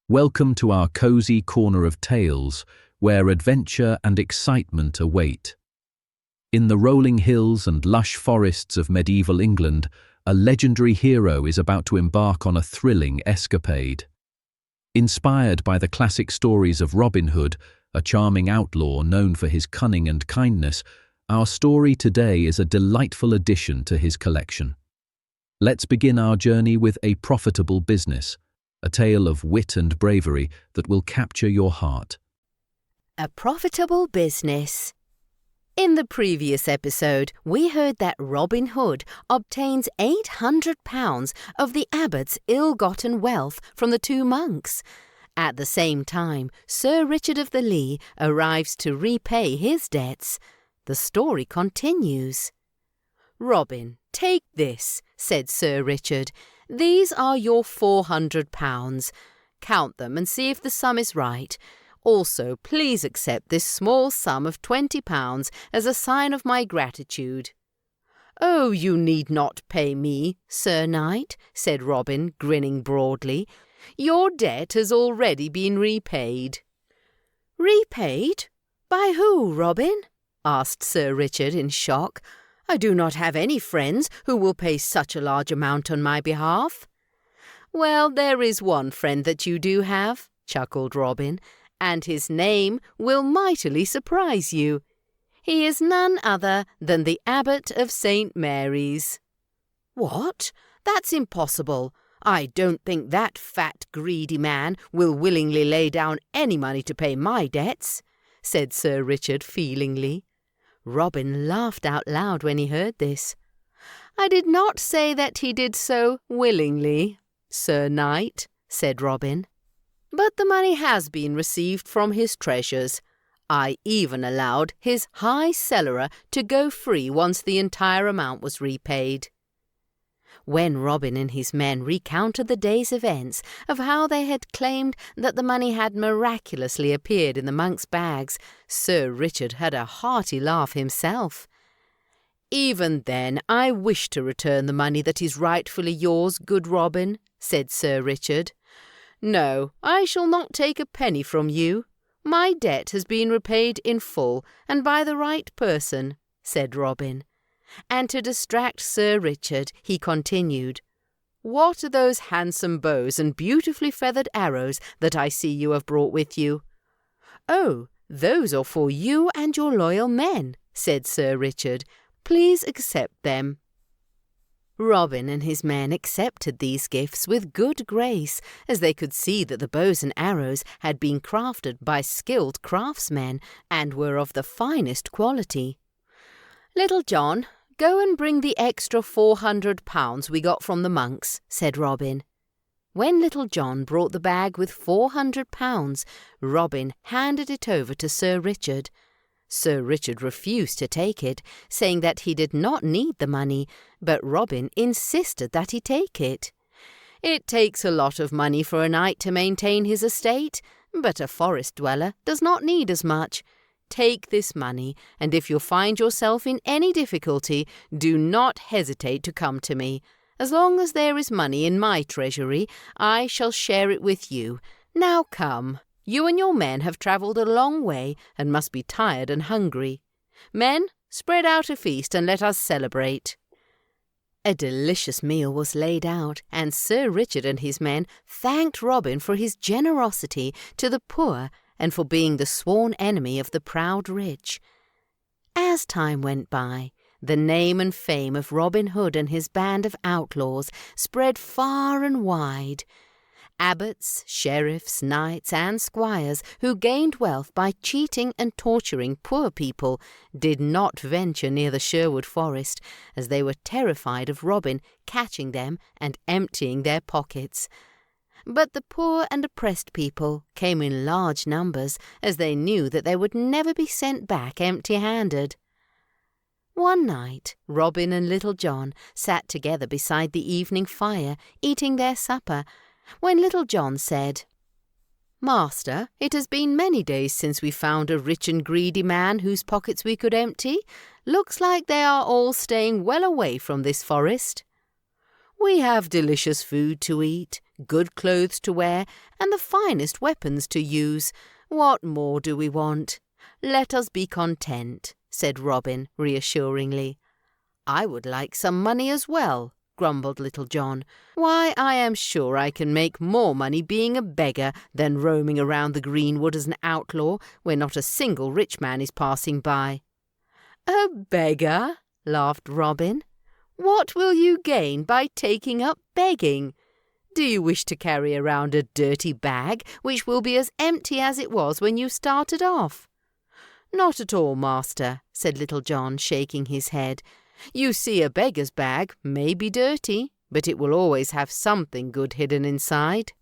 Welcome to our cozy corner of tales, where adventure and excitement await. In the rolling hills and lush forests of medieval England, a legendary hero is about to embark on a thrilling escapade. Inspired by the classic stories of Robin Hood, a charming outlaw known for his cunning and kindness, our story today is a delightful addition to his collection. Let's begin our journey with A Profitable Business, a tale of wit and bravery that will capture your heart. A Profitable Business. In the previous episode, we heard that Robin Hood obtains £800 of the abbot's ill-gotten wealth from the two monks. At the same time, Sir Richard of the Lea arrives to repay his debts. The story continues. "Robin, take this," said Sir Richard. "These are your £400. Count them and see if the sum is right. Also, please accept this small sum of £20 as a sign of my gratitude." "Oh, you need not pay me, Sir Knight," said Robin, grinning broadly. "Your debt has already been repaid." "Repaid? By who, Robin?" asked Sir Richard in shock. "I do not have any friends who will pay such a large amount on my behalf." "Well, there is one friend that you do have," chuckled Robin, "and his name will mightily surprise you. He is none other than the Abbot of St. Mary's." "What? That's impossible. I don't think that fat, greedy man will willingly lay down any money to pay my debts," said Sir Richard feelingly. Robin laughed out loud when he heard this. "I did not say that he did so willingly, Sir Knight," said Robin. "But the money has been received from his treasures. I even allowed his high cellarer to go free once the entire amount was repaid." When Robin and his men recounted the day's events of how they had claimed that the money had miraculously appeared in the monks' bags, Sir Richard had a hearty laugh himself. "Even then I wish to return the money that is rightfully yours, good Robin," said Sir Richard. "No, I shall not take a penny from you. My debt has been repaid in full, and by the right person," said Robin. And to distract Sir Richard, he continued, "What are those handsome bows and beautifully feathered arrows that I see you have brought with you?" "Oh, those are for you and your loyal men," said Sir Richard. "Please accept them." Robin and his men accepted these gifts with good grace, as they could see that the bows and arrows had been crafted by skilled craftsmen and were of the finest quality. "Little John, go and bring the extra £400 we got from the monks," said Robin. When Little John brought the bag with £400, Robin handed it over to Sir Richard. Sir Richard refused to take it, saying that he did not need the money, but Robin insisted that he take it. "It takes a lot of money for a knight to maintain his estate, but a forest dweller does not need as much. Take this money, and if you find yourself in any difficulty, do not hesitate to come to me. As long as there is money in my treasury, I shall share it with you. Now come. You and your men have travelled a long way and must be tired and hungry. Men, spread out a feast and let us celebrate." A delicious meal was laid out, and Sir Richard and his men thanked Robin for his generosity to the poor and for being the sworn enemy of the proud rich. As time went by, the name and fame of Robin Hood and his band of outlaws spread far and wide. Abbots, sheriffs, knights, and squires who gained wealth by cheating and torturing poor people did not venture near the Sherwood Forest, as they were terrified of Robin catching them and emptying their pockets. But the poor and oppressed people came in large numbers, as they knew that they would never be sent back empty-handed. One night, Robin and Little John sat together beside the evening fire, eating their supper, when Little John said, "Master, it has been many days since we found a rich and greedy man whose pockets we could empty. Looks like they are all staying well away from this forest." We have delicious food to eat, good clothes to wear, and the finest weapons to use. What more do we want? Let us be content," said Robin reassuringly. "I would like some money as well," grumbled Little John. "Why, I am sure I can make more money being a beggar than roaming around the greenwood as an outlaw where not a single rich man is passing by." "A beggar?" laughed Robin. "What will you gain by taking up begging? Do you wish to carry around a dirty bag which will be as empty as it was when you started off?" "Not at all, master," said Little John, shaking his head. "You see, a beggar's bag may be dirty, but it will always have something good hidden inside."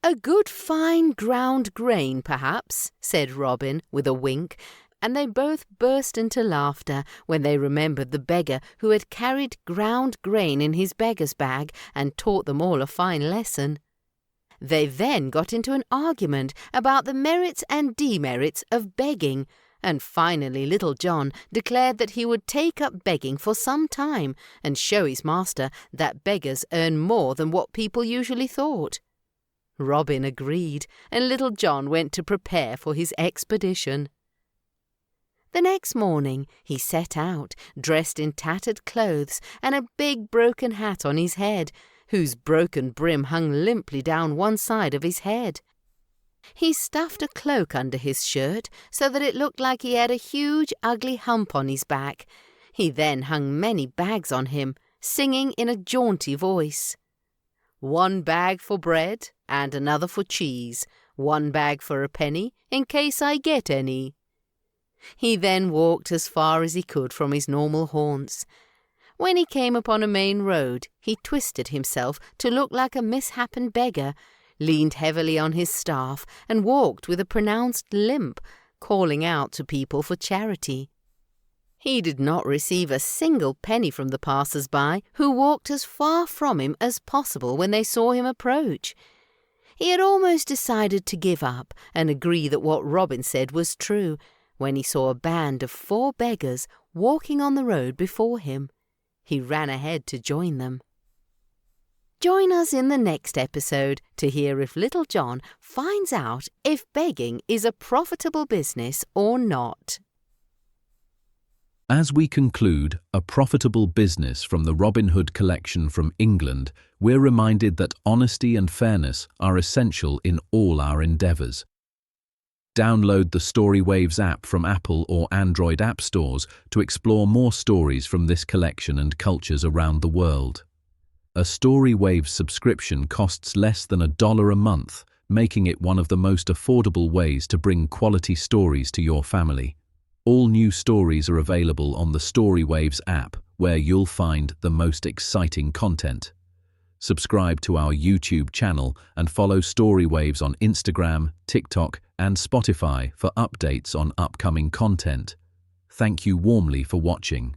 "A good fine ground grain, perhaps," said Robin with a wink, and they both burst into laughter when they remembered the beggar who had carried ground grain in his beggar's bag and taught them all a fine lesson. They then got into an argument about the merits and demerits of begging, and finally Little John declared that he would take up begging for some time and show his master that beggars earn more than what people usually thought. Robin agreed, and Little John went to prepare for his expedition. The next morning he set out, dressed in tattered clothes and a big broken hat on his head, whose broken brim hung limply down one side of his head. He stuffed a cloak under his shirt so that it looked like he had a huge ugly hump on his back. He then hung many bags on him, singing in a jaunty voice. "One bag for bread and another for cheese, one bag for a penny in case I get any." He then walked as far as he could from his normal haunts. When he came upon a main road, he twisted himself to look like a misshapen beggar, leaned heavily on his staff, and walked with a pronounced limp, calling out to people for charity. He did not receive a single penny from the passers-by, who walked as far from him as possible when they saw him approach. He had almost decided to give up and agree that what Robin said was true, when he saw a band of 4 beggars walking on the road before him. He ran ahead to join them. Join us in the next episode to hear if Little John finds out if begging is a profitable business or not. As we conclude a profitable business from the Robin Hood collection from England, we're reminded that honesty and fairness are essential in all our endeavours. Download the Storywaves app from Apple or Android app stores to explore more stories from this collection and cultures around the world. A Storywaves subscription costs less than $1 a month, making it one of the most affordable ways to bring quality stories to your family. All new stories are available on the Storywaves app, where you'll find the most exciting content. Subscribe to our YouTube channel and follow Storywaves on Instagram, TikTok, and Spotify for updates on upcoming content. Thank you warmly for watching.